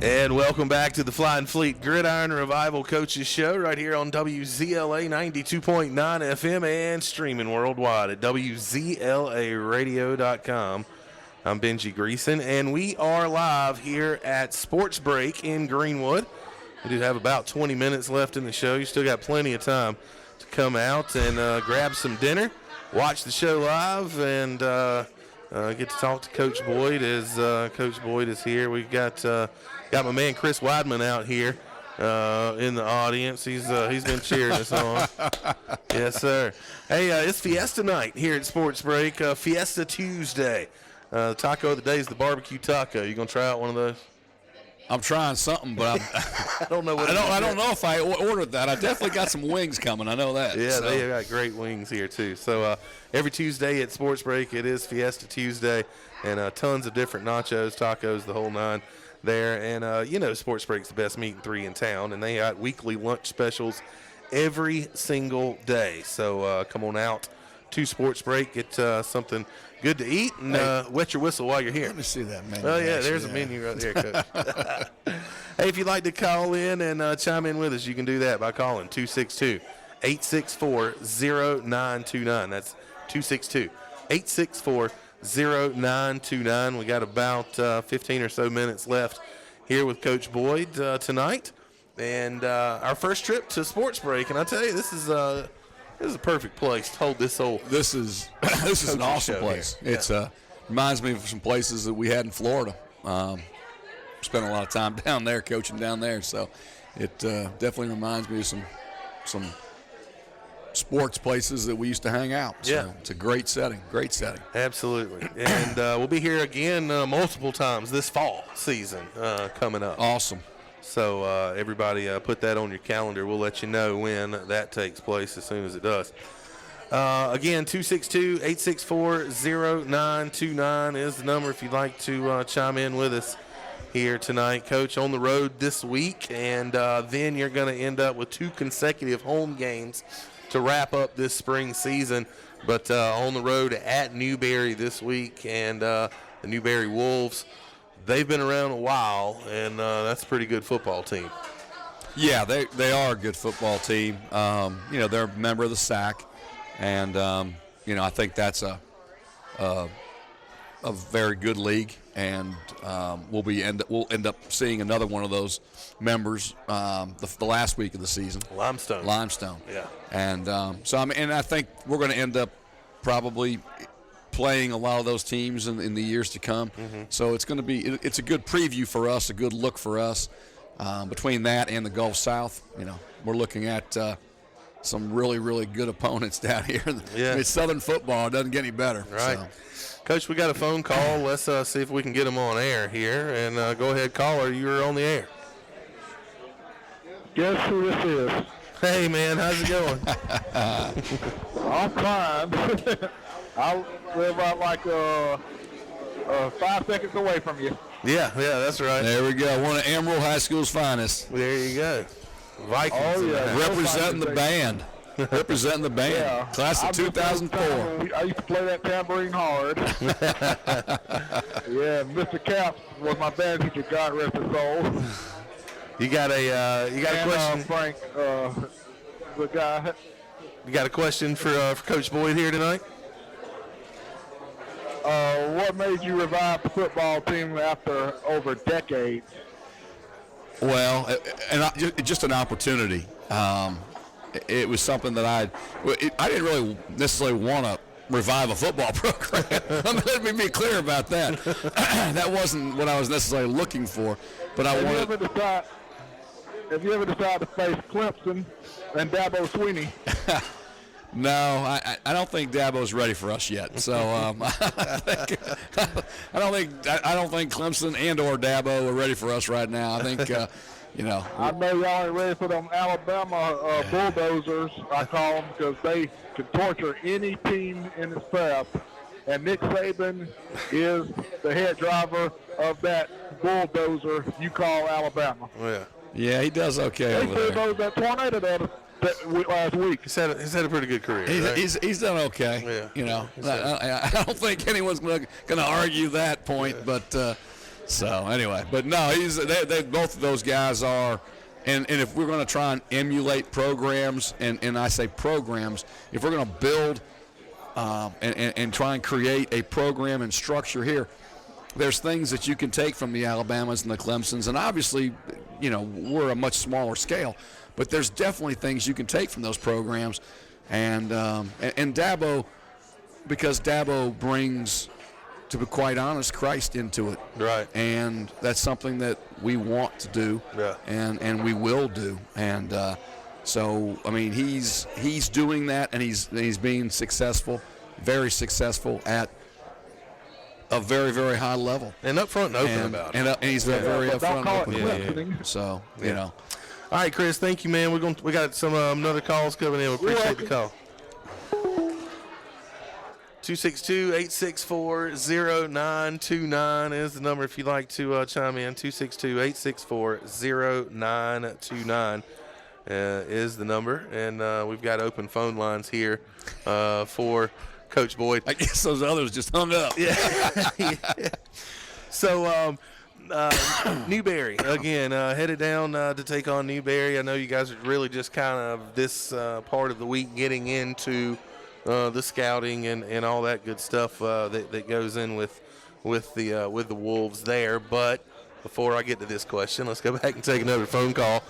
And welcome back to the Flying Fleet Gridiron Revival Coaches Show right here on WZLA 92.9 FM and streaming worldwide at WZLAradio.com. I'm Benji Greeson, and we are live here at Sports Break in Greenwood. We do have about 20 minutes left in the show. You still got plenty of time to come out and grab some dinner, watch the show live, and get to talk to Coach Boyd as Coach Boyd is here. We've got my man Chris Weidman out here in the audience. He's been cheering us on. Yes, sir. Hey, it's Fiesta night here at Sports Break. Fiesta Tuesday. The taco of the day is the barbecue taco. You gonna try out one of those? I'm trying something, but I don't know what. I don't know if I ordered that. I definitely got some wings coming. I know that. Yeah, they got great wings here too. So every Tuesday at Sports Break, it is Fiesta Tuesday, and tons of different nachos, tacos, the whole nine there. And Sports Break's the best meat and three in town, and they got weekly lunch specials every single day. So come on out to Sports Break, get something good to eat, and wet your whistle while you're here. Let me see that menu. Oh, yeah, there's a menu right there, Coach. Hey, if you'd like to call in and chime in with us, you can do that by calling 262-864-0929. That's 262-864-0929. We got about 15 or so minutes left here with Coach Boyd tonight. And our first trip to Sports Break, and I tell you, this is a perfect place to hold this whole. This is an awesome place. Yeah. It's reminds me of some places that we had in Florida. Spent a lot of time down there, coaching down there, so it definitely reminds me of some sports places that we used to hang out. So yeah, it's a great setting. Absolutely, and we'll be here again multiple times this fall season coming up. Awesome. So everybody put that on your calendar. We'll let you know when that takes place as soon as it does. Again, 262-864-0929 is the number if you'd like to chime in with us here tonight, Coach, on the road this week, and then you're going to end up with 2 consecutive home games to wrap up this spring season. But on the road at Newberry this week, and the Newberry Wolves, they've been around a while, and that's a pretty good football team. Yeah, they are a good football team. They're a member of the SAC, and I think that's a very good league, and we'll end up seeing another one of those members the last week of the season. Limestone. Yeah. And I think we're going to end up probably playing a lot of those teams in the years to come. Mm-hmm. So it's a good preview for us, a good look for us. Between that and the Gulf South, we're looking at some really, really good opponents down here. Yeah. I mean, Southern football doesn't get any better. Right. So. Coach, we got a phone call. Let's see if we can get them on air here. And go ahead, caller. You're on the air. Guess who this is? Hey, man. How's it going? I'm fine. I live out like 5 seconds away from you. Yeah, that's right. There we go. One of Emerald High School's finest. There you go. Vikings. Oh, yeah. Representing the band. Representing the band. Yeah. Class of 2004. I used to play that tambourine hard. Yeah, Mr. Caps was my band teacher, God rest his soul. You got a question? Frank, the guy. You got a question for Coach Boyd here tonight? What made you revive the football team after over decades? Well, just an opportunity. It was something that I didn't really necessarily want to revive a football program. Let me be clear about that. That wasn't what I was necessarily looking for. But I wanted. Have you ever decided to face Clemson and Dabo Sweeney? No, I don't think Dabo's ready for us yet. So I don't think Clemson and or Dabo are ready for us right now. I think I know y'all ain't ready for them Alabama bulldozers, I call them, because they can torture any team in its path. And Nick Saban is the head driver of that bulldozer you call Alabama. Yeah. Yeah, he does okay They over there. those that tornado that last week. He's had a pretty good career. Right? He's done okay. Yeah. I don't think anyone's going to argue that point. Yeah. But so anyway, but no, they both of those guys are. And if we're going to try and emulate programs, and I say programs, if we're going to build and try and create a program and structure here, there's things that you can take from the Alabamas and the Clemsons, and obviously, we're a much smaller scale, but there's definitely things you can take from those programs, and Dabo, because Dabo brings, to be quite honest, Christ into it, right? And that's something that we want to do, yeah, and we will do, and so I mean he's doing that, and he's being successful, very successful at a very, very high level. And up front and open about it. And he's very up front and open about it. Yeah. So, All right, Chris, thank you, man. We got some another calls coming in. We appreciate the call. 262-864-0929 is the number if you'd like to chime in. 262-864-0929 is the number. And we've got open phone lines here for Coach Boyd. I guess those others just hung up. Yeah. So, Newberry, again, headed down to take on Newberry. I know you guys are really just kind of this part of the week getting into the scouting and all that good stuff that goes in with the Wolves there. But before I get to this question, let's go back and take another phone call,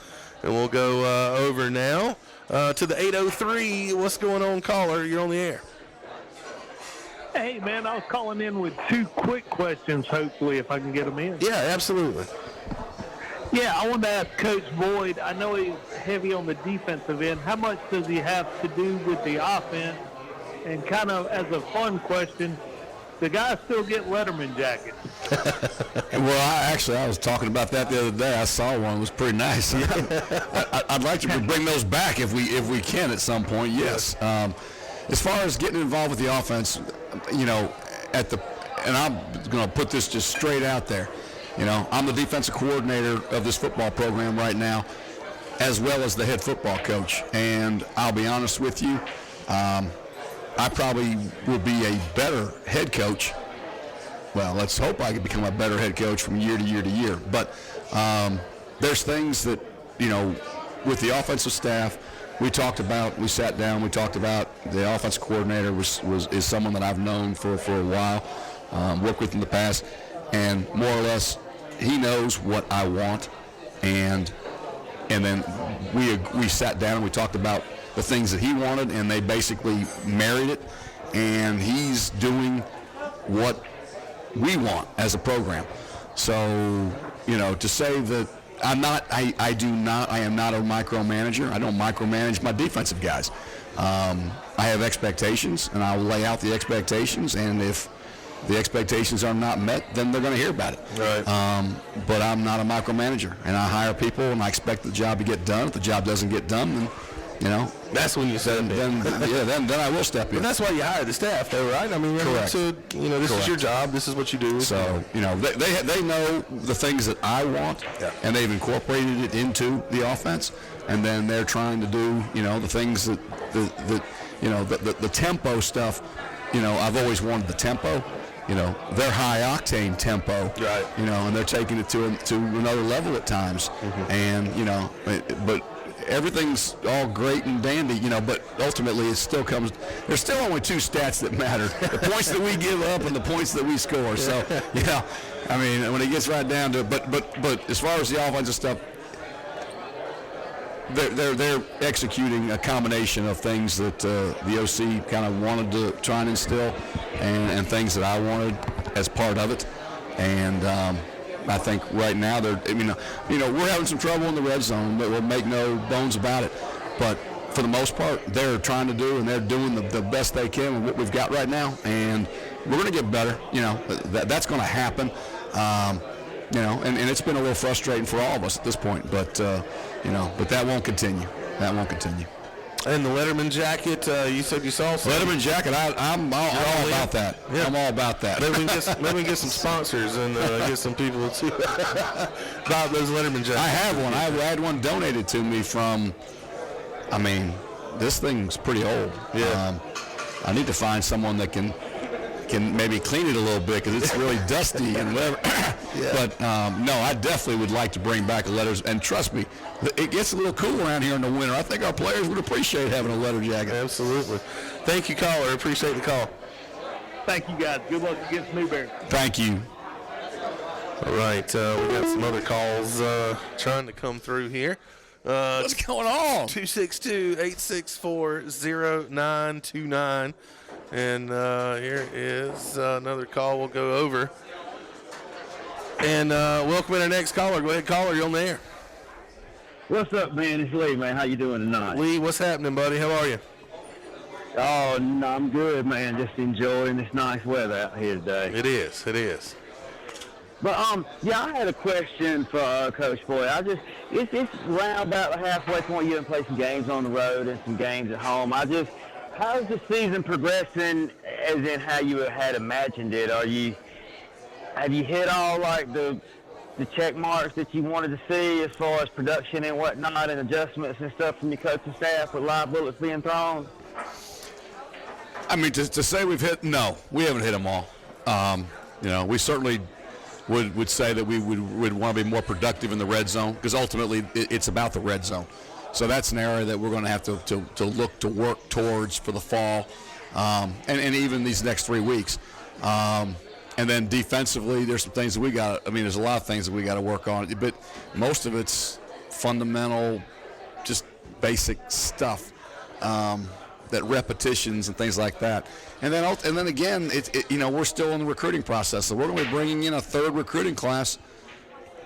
and we'll go over now to the 803. What's going on, caller? You're on the air. Hey, man, I was calling in with 2 quick questions, hopefully, if I can get them in. Yeah, absolutely. Yeah, I wanted to ask Coach Boyd, I know he's heavy on the defensive end. How much does he have to do with the offense? And kind of as a fun question, the guys still get Letterman jackets. Well, I was talking about that the other day. I saw one. It was pretty nice. I'd like to bring those back if we can at some point, yes. As far as getting involved with the offense, and I'm going to put this just straight out there. I'm the defensive coordinator of this football program right now, as well as the head football coach. And I'll be honest with you, I probably will be a better head coach. Well, let's hope I can become a better head coach from year to year to year. But there's things that, with the offensive staff, we sat down, we talked about the offensive coordinator is someone that I've known for a while, worked with in the past, and more or less he knows what I want, and then we sat down and we talked about the things that he wanted, and they basically married it, and he's doing what we want as a program. So, to say that I am not a micromanager. I don't micromanage my defensive guys. I have expectations, and I'll lay out the expectations, and if the expectations are not met, then they're going to hear about it. Right. But I'm not a micromanager, and I hire people, and I expect the job to get done. If the job doesn't get done, then, that's when you step in. Then I will step in. But that's why you hire the staff, though, right? I mean, correct. This is your job. This is what you do. So, they know the things that I want, and they've incorporated it into the offense, and then they're trying to do, the things that the tempo stuff. I've always wanted the tempo. Their high octane tempo. Right. And they're taking it to another level at times, and but. Everything's all great and dandy, but ultimately it still comes. There's still only two stats that matter: the points that we give up and the points that we score. So, I mean, when it gets right down to it, but as far as the offensive stuff, they're executing a combination of things that the OC kind of wanted to try and instill, and things that I wanted as part of it, and. I think right now we're having some trouble in the red zone, but we'll make no bones about it. But for the most part, they're trying to do, and they're doing the best they can with what we've got right now. And we're going to get better. That's going to happen. And it's been a little frustrating for all of us at this point. But but that won't continue. That won't continue. And the Letterman jacket, you said you saw some. Letterman jacket, I'm all about that. Yeah. I'm all about that. Maybe we can get some sponsors and get some people to buy those Letterman jackets. I have one. I had one donated to me from, this thing's pretty old. Yeah. I need to find someone that can maybe clean it a little bit because it's really dusty and whatever. Yeah. But no, I definitely would like to bring back a letters. And trust me, it gets a little cool around here in the winter. I think our players would appreciate having a letter jacket. Absolutely. Thank you, caller. Appreciate the call. Thank you, guys. Good luck against Newberry. Thank you. All right, we got some other calls trying to come through here. What's going on? 262-864-0929. And here is another call we'll go over. And welcome in our next caller. Go ahead, caller. You're on the air. What's up, man? It's Lee, man. How you doing tonight? Lee, what's happening, buddy? How are you? Oh, no, I'm good, man. Just enjoying this nice weather out here today. It is. But, I had a question for Coach Boyd. It's around about the halfway point. You done play some games on the road and some games at home. how's the season progressing as in how you had imagined it? Have you hit all, like, the check marks that you wanted to see as far as production and whatnot and adjustments and stuff from your coaching staff with live bullets being thrown? To say we've hit, no, we haven't hit them all. We certainly would say that we would want to be more productive in the red zone because ultimately it's about the red zone. So that's an area that we're going to have to look to work towards for the fall and even these next 3 weeks. And then defensively, there's some things that we got. There's a lot of things that we got to work on, but most of it's fundamental, just basic stuff, that repetitions and things like that. And then again, we're still in the recruiting process, so we're going to be bringing in a third recruiting class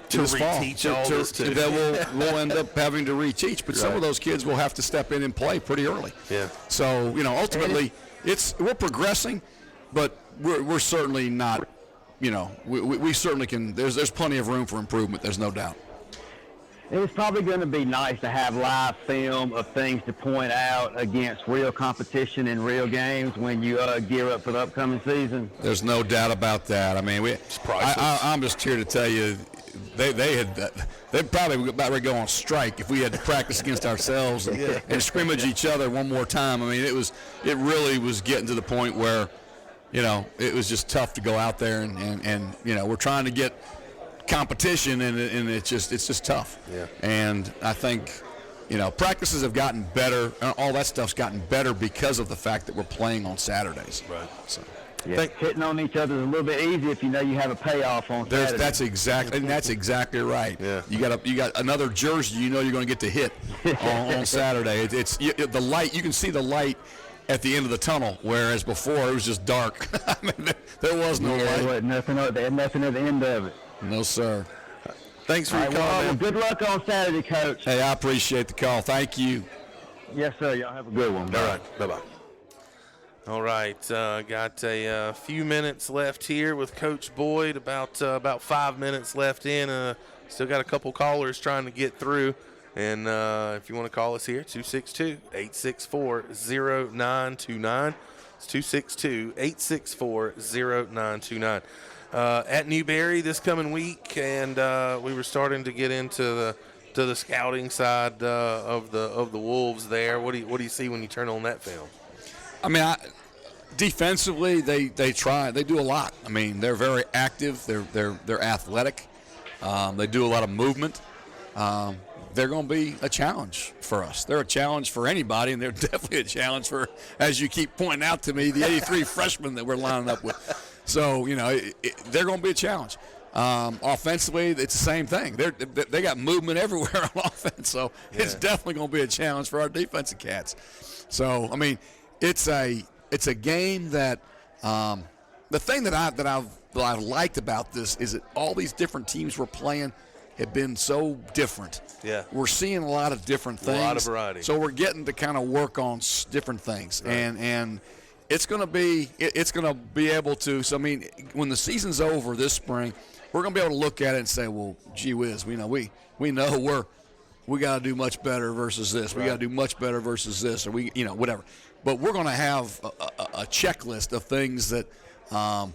to this fall. That we'll end up having to reteach, but some of those kids will have to step in and play pretty early. Yeah. So ultimately, we're progressing, but we're certainly not. We certainly can. There's plenty of room for improvement. There's no doubt. it's probably going to be nice to have live film of things to point out against real competition in real games when you gear up for the upcoming season. There's no doubt about that. I mean, I'm just here to tell you, they'd probably about ready to go on strike if we had to practice against ourselves and scrimmage each other one more time. I mean, it really was getting to the point where, it was just tough to go out there and we're trying to get competition and it's just tough. Yeah. And I think, practices have gotten better. All that stuff's gotten better because of the fact that we're playing on Saturdays. Right. So. Yeah, hitting on each other is a little bit easy if you know you have a payoff on Saturday. That's exactly right. Yeah. You got another jersey you're going to get to hit on Saturday. It's the light. You can see the light at the end of the tunnel, whereas before it was just dark. I mean, there was no light. There was nothing at the end of it. No, sir. Thanks for your call, man. Good luck on Saturday, Coach. Hey, I appreciate the call. Thank you. Yes, sir. Y'all have a good one. All right. Bye-bye. All right. Got a few minutes left here with Coach Boyd, about 5 minutes left in. Still got a couple callers trying to get through. And if you want to call us here, 262-864-0929. It's 262-864-0929. At Newberry this coming week, and we were starting to get into the scouting side of the Wolves there. What do you see when you turn on that film? I mean, defensively they try. They do a lot. I mean, they're very active. They're athletic. They do a lot of movement. They're going to be a challenge for us. They're a challenge for anybody, and they're definitely a challenge for, as you keep pointing out to me, the 83 freshmen that we're lining up with. So, they're going to be a challenge. Offensively, it's the same thing. They got movement everywhere on offense, so it's definitely going to be a challenge for our defensive cats. So, I mean, it's a game that the thing that I've liked about this is that all these different teams we're playing have been so different. Yeah. We're seeing a lot of different things. A lot of variety. So we're getting to kind of work on different things. Right. And it's going to be able to. So I mean, when the season's over this spring, we're going to be able to look at it and say, well, gee whiz, we know we got to do much better versus this. We got to do much better versus this, or whatever. But we're going to have a checklist of things that are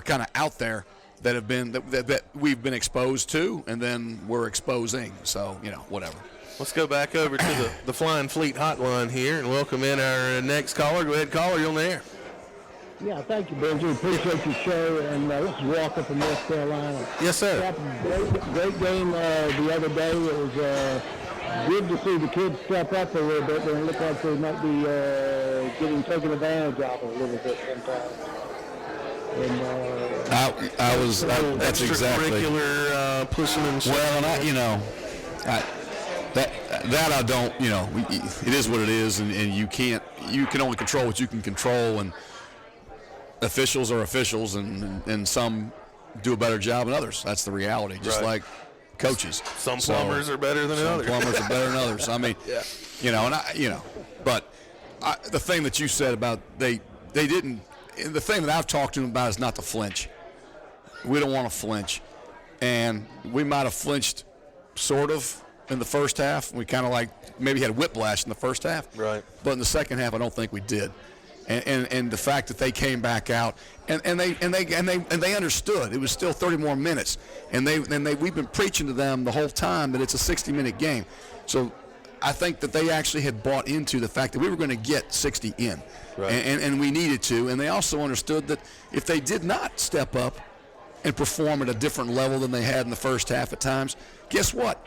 kind of out there that have been that we've been exposed to, and then we're exposing. So whatever. Let's go back over to the Flying Fleet hotline here and welcome in our next caller. Go ahead, caller. You're on the air. Yeah, thank you, Benji. Appreciate your show. And this is Walker from North Carolina. Yes, sir. Great game the other day. It was good to see the kids step up a little bit. They look like they might be getting taken advantage of a little bit sometimes. And, that's exactly. Extracurricular pushing and shoving. Well, and that I don't. It is what it is, and you can only control what you can control, and officials are officials, and some do a better job than others. That's the reality. Just like coaches. Some plumbers are better than others. Some plumbers are better than others. I mean, but the thing that you said about they didn't. The thing that I've talked to them about is not to flinch. We don't want to flinch, and we might have flinched, sort of, in the first half. We kind of maybe had whiplash in the first half, right? But in the second half, I don't think we did. And the fact that they came back out and they understood it was still 30 more minutes, and we've been preaching to them the whole time that it's a 60-minute game. So I think that they actually had bought into the fact that we were going to get 60 in, right. and we needed to. And they also understood that if they did not step up and perform at a different level than they had in the first half at times, guess what?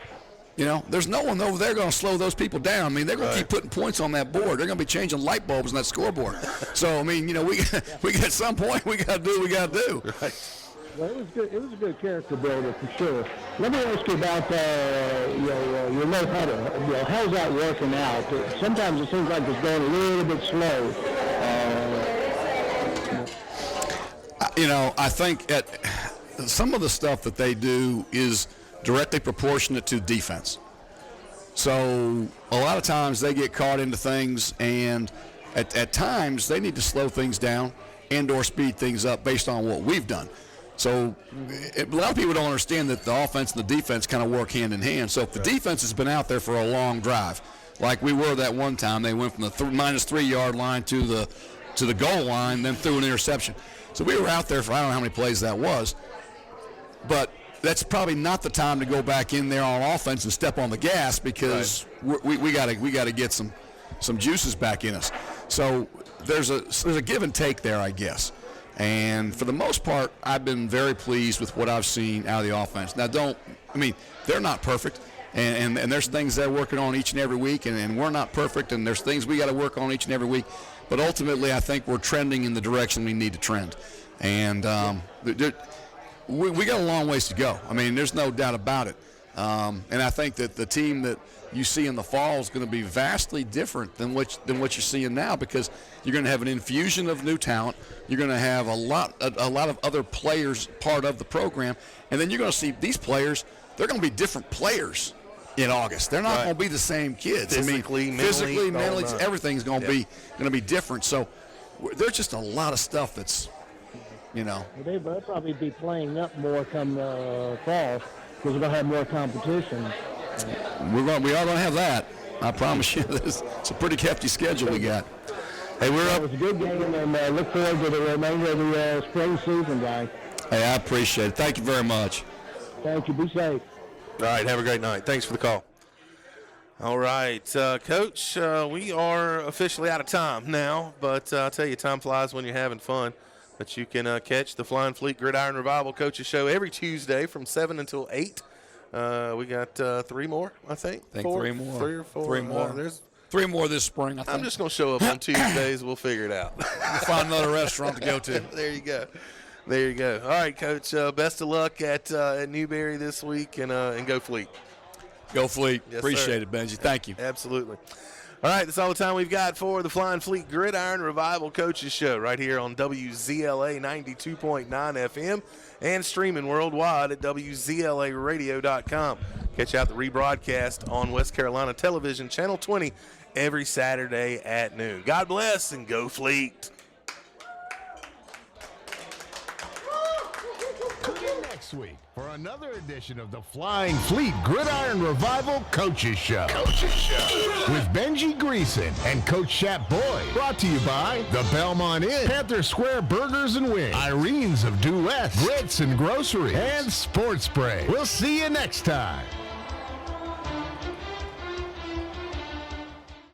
There's no one over there going to slow those people down. I mean, they're going to keep putting points on that board. They're going to be changing light bulbs on that scoreboard. So, I mean, we at some point we got to do what we got to do. Right. Well, it was good. It was a good character builder for sure. Let me ask you about your no huddle. How's that working out? Sometimes it seems like it's going a little bit slow. I think some of the stuff that they do is directly proportionate to defense. So a lot of times they get caught into things, and at times they need to slow things down and or speed things up based on what we've done. So a lot of people don't understand that the offense and the defense kind of work hand in hand. So if the defense has been out there for a long drive, like we were that one time, they went from the -3 yard line to the goal line, then threw an interception. So we were out there for I don't know how many plays that was, but that's probably not the time to go back in there on offense and step on the gas because we got to get some juices back in us. So there's a give and take there, I guess. And for the most part, I've been very pleased with what I've seen out of the offense. Now, they're not perfect, and there's things they're working on each and every week, and we're not perfect, and there's things we got to work on each and every week. But ultimately, I think we're trending in the direction we need to trend. And we got a long ways to go. I mean, there's no doubt about it. And I think that the team that you see in the fall is going to be vastly different than what you're seeing now, because you're going to have an infusion of new talent. You're going to have a lot of other players part of the program, and then you're going to see these players. They're going to be different players in August. They're not going to be the same kids. Physically, mentally, everything's going to be different. So there's just a lot of stuff that's, They'll probably be playing up more come fall because we're going to have more competition. We are going to have that. I promise you. It's a pretty hefty schedule we got. Hey, It was a good game, and look forward to the remainder of the spring season, guys. Hey, I appreciate it. Thank you very much. Thank you. Be safe. All right, have a great night. Thanks for the call. All right, Coach, we are officially out of time now, but I'll tell you, time flies when you're having fun. But you can catch the Flying Fleet Gridiron Revival Coaches Show every Tuesday from 7 until 8. We got 3 more, I think. I think 3 more. 3 or 4. 3 more. There's 3 more this spring, I think. I'm just going to show up on Tuesdays. We'll figure it out. We'll find another restaurant to go to. There you go. There you go. All right, Coach, best of luck at Newberry this week, and go Fleet. Go Fleet. Yes, Appreciate sir. it, Benji. Thank you. Absolutely. All right, that's all the time we've got for the Flying Fleet Gridiron Revival Coaches Show right here on WZLA 92.9 FM and streaming worldwide at WZLAradio.com. Catch out the rebroadcast on West Carolina Television, Channel 20, every Saturday at noon. God bless and go Fleet. Tune in next week for another edition of the Flying Fleet Gridiron Revival Coaches Show. With Benji Greeson and Coach Shap Boyd. Brought to you by the Belmont Inn, Panther Square Burgers and Wings, Irene's of Due West, Grits and Groceries, and Sports Spray. We'll see you next time.